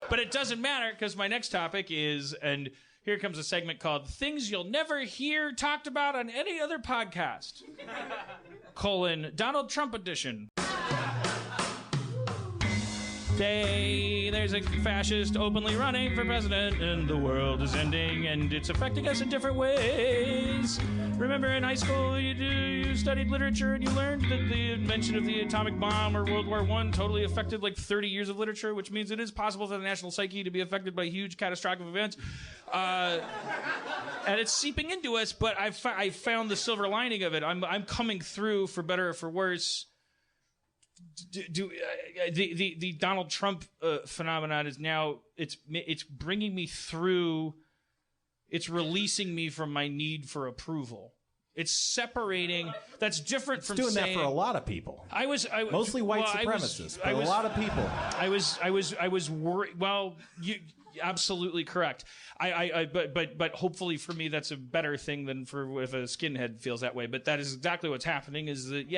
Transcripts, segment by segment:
But it doesn't matter because my next topic is, and here comes a segment called Things You'll Never Hear Talked About on Any Other Podcast. Donald Trump edition. There's a fascist openly running for president, and the world is ending, and it's affecting us in different ways. Remember in high school you studied literature and you learned that the invention of the atomic bomb or World War I totally affected like 30 years of literature, which means it is possible for the national psyche to be affected by huge catastrophic events. And it's seeping into us, but I found the silver lining of it. I'm coming through, for better or for worse. The Donald Trump phenomenon is now it's bringing me through. It's releasing me from my need for approval. It's separating. That's different from doing saying, that for a lot of people. Mostly white supremacists, but a lot of people. I was worried. Well, you absolutely correct. But hopefully for me that's a better thing than for if a skinhead feels that way. But that is exactly what's happening. Is that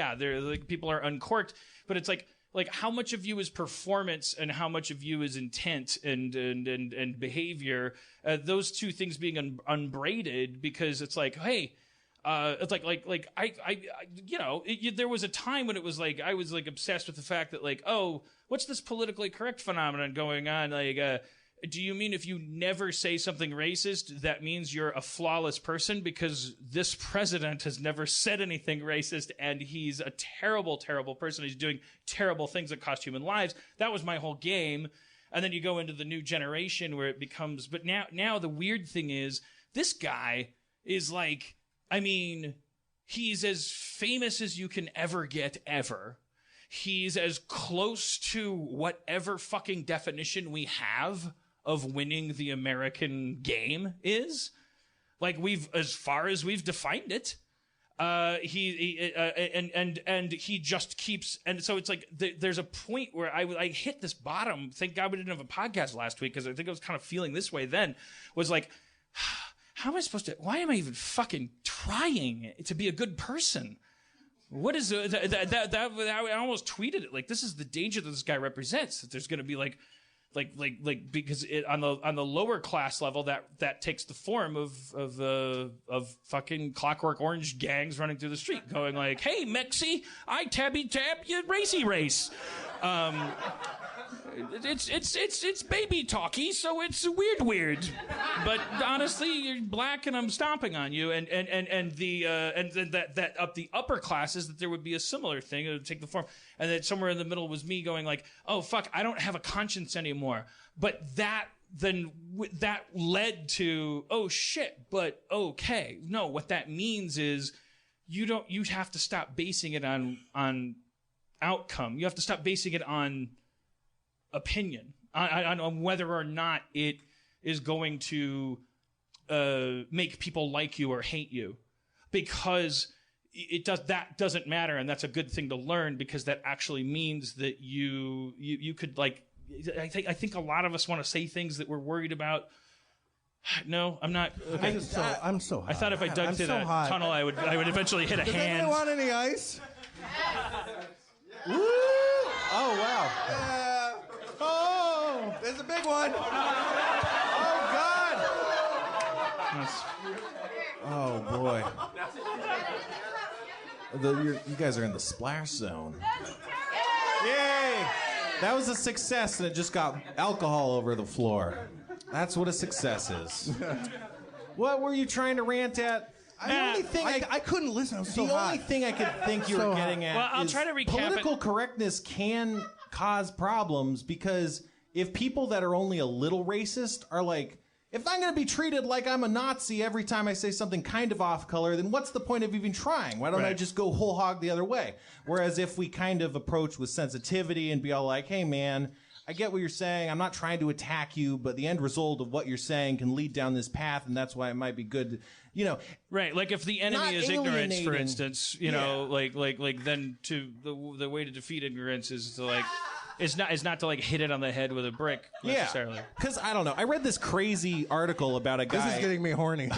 like people are uncorked, but it's like how much of you is performance and how much of you is intent and behavior. Those two things being unbraided, because it's like, hey. It's there was a time when it was like, I was like obsessed with the fact that like, oh, what's this politically correct phenomenon going on? Like, do you mean if you never say something racist, that means you're a flawless person? Because this president has never said anything racist, and he's a terrible, terrible person. He's doing terrible things that cost human lives. That was my whole game. And then you go into the new generation where it becomes, but now the weird thing is this guy is like, I mean, he's as famous as you can ever get ever. He's as close to whatever fucking definition we have of winning the American game is. Like as far as we've defined it. He just keeps, and so it's like there's a point where I hit this bottom. Thank God we didn't have a podcast last week, because I think I was kind of feeling this way then. Was like, how am I supposed to? Why am I even fucking trying to be a good person? What is that? I almost tweeted it like, this is the danger that this guy represents. That there's going to be like because on the lower class level that takes the form of fucking Clockwork Orange gangs running through the street, going like, "Hey, Mexi, I tabby tab you racy race." It's baby talky, so it's weird. But honestly, you're black and I'm stomping on you, and that up the upper classes that there would be a similar thing. It would take the form, and then somewhere in the middle was me going like, oh fuck, I don't have a conscience anymore. But that led to, oh shit, but okay. No, what that means is you have to stop basing it on outcome. You have to stop basing it on opinion, on whether or not it is going to make people like you or hate you, because that doesn't matter, and that's a good thing to learn, because that actually means that you could, like, I think a lot of us want to say things that we're worried about. No, I'm not. Okay. I'm so hot. I thought if I dug through that tunnel, I would eventually hit a Does hand. anyone want any ice? Woo! Oh wow! Oh, there's a big one. Oh God! Oh boy! You guys are in the splash zone. Yay! That was a success, and it just got alcohol over the floor. That's what a success is. What were you trying to rant at? The only thing I couldn't listen. I was so hot. The only thing I could think you were getting at, well, I'll try to recap political correctness can cause problems, because if people that are only a little racist are like, if I'm going to be treated like I'm a Nazi every time I say something kind of off color, then what's the point of even trying? Why don't I just go whole hog the other way? Whereas if we kind of approach with sensitivity and be all like, hey man, I get what you're saying. I'm not trying to attack you, but the end result of what you're saying can lead down this path, and that's why it might be good, Right, like if the enemy is ignorance, for instance, like then the way to defeat ignorance is to like, is not to like hit it on the head with a brick necessarily. Yeah, because I don't know. I read this crazy article about a guy. This is getting me horny.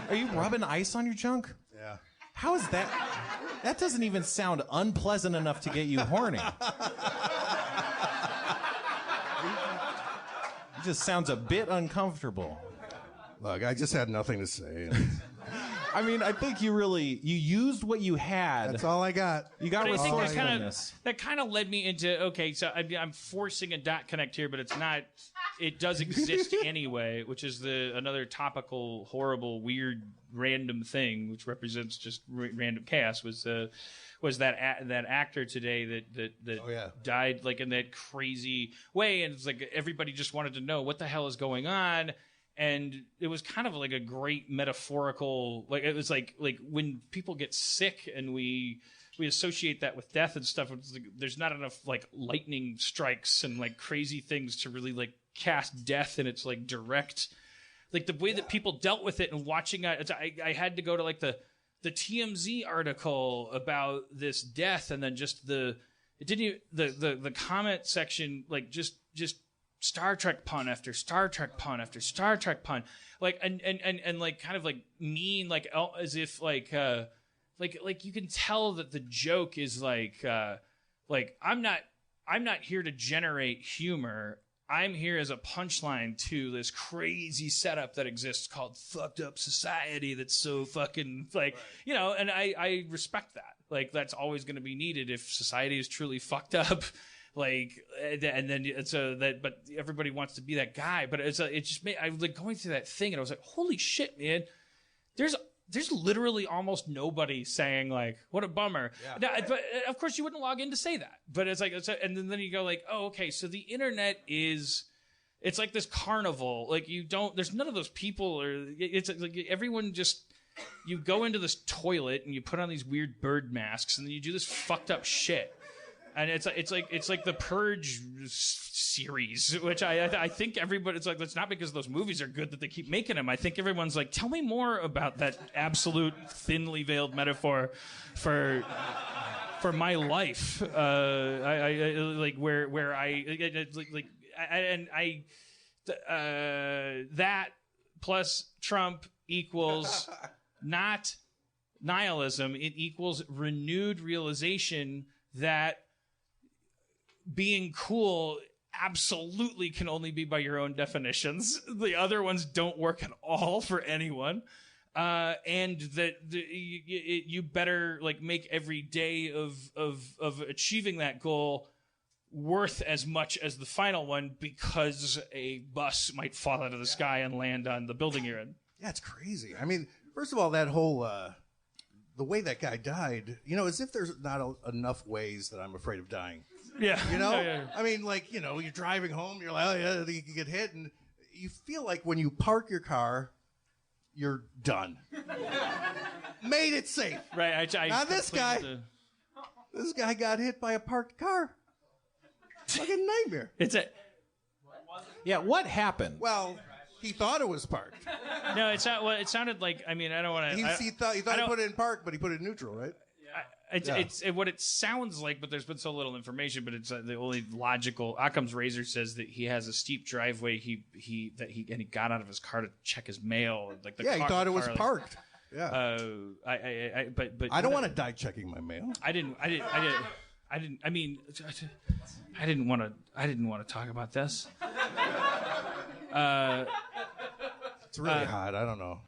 Are you rubbing ice on your junk? Yeah. How is that? That doesn't even sound unpleasant enough to get you horny. It just sounds a bit uncomfortable. Look, I just had nothing to say. I mean, I think you used what you had. That's all I got. You got But I think resourcefulness. that kind of led me into, okay, so I'm forcing a dot connect here, but it's not, it does exist anyway, which is another topical, horrible, weird, random thing, which represents just random chaos, was that actor today that died like in that crazy way, and it's like everybody just wanted to know what the hell is going on. And it was kind of like a great metaphorical, like it was like when people get sick and we associate that with death and stuff. It's like, there's not enough like lightning strikes and like crazy things to really like cast death in its like direct, like the way that people dealt with it and watching it. I had to go to like the TMZ article about this death, and then just the comment section, like just Star Trek pun after Star Trek pun after Star Trek pun, like and like kind of like mean, like as if like you can tell that the joke is like I'm not here to generate humor. I'm here as a punchline to this crazy setup that exists called fucked up society that's so fucking like, you know, and I respect that. Like that's always going to be needed if society is truly fucked up. Like, and then so that, but everybody wants to be that guy. But it just made, I was like going through that thing, and I was like, holy shit, man! There's literally almost nobody saying like, what a bummer. Yeah. Now, but of course, you wouldn't log in to say that. But it's like, and then you go like, oh, okay, so the internet is. It's like this carnival. Like there's none of those people, or it's like everyone just. You go into this toilet and you put on these weird bird masks, and then you do this fucked up shit. And it's like the Purge series, which I think everybody, it's like, it's not because those movies are good that they keep making them. I think everyone's like, tell me more about that absolute thinly veiled metaphor for my life. I like where I that plus Trump equals not nihilism. It equals renewed realization that being cool absolutely can only be by your own definitions. The other ones don't work at all for anyone. And that you better like make every day of achieving that goal worth as much as the final one, because a bus might fall out of the sky and land on the building you're in. Yeah, it's crazy. I mean, first of all, that whole the way that guy died, you know, as if there's not enough ways that I'm afraid of dying. Yeah. You know? Yeah. I mean, like, you know, you're driving home, you're like, oh, yeah, you can get hit. And you feel like when you park your car, you're done. Made it safe. Right. Now, this guy got hit by a parked car. Fucking nightmare. Yeah, what happened? Well, he thought it was parked. No, it's not. Well, it sounded like. I mean, I don't want to. He thought he put it in park, but he put it in neutral, right? It's what it sounds like, but there's been so little information. But it's the only logical. Occam's razor says that he has a steep driveway. He got out of his car to check his mail. Like he thought it was parked. Yeah. But I don't want to die checking my mail. I didn't want to talk about this. It's really hot. I don't know.